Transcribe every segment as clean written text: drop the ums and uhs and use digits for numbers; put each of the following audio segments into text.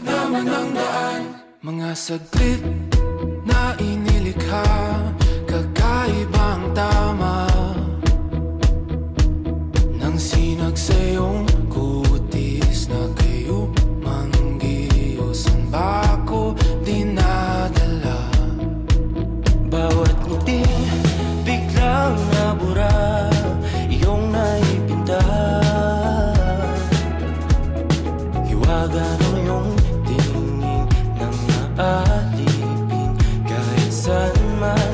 Sulit naman ang daan. Mga saglit na inilikha, kakaibang tama nang sinag sa iyong kutis na kayo manggiyos. Ang bako dinadala, bawat ngiti biglang nabura, iyong naipinta. Hiwaga ng iyong tingin nang naalipin, kahit saan man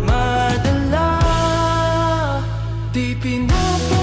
madala. di pinapa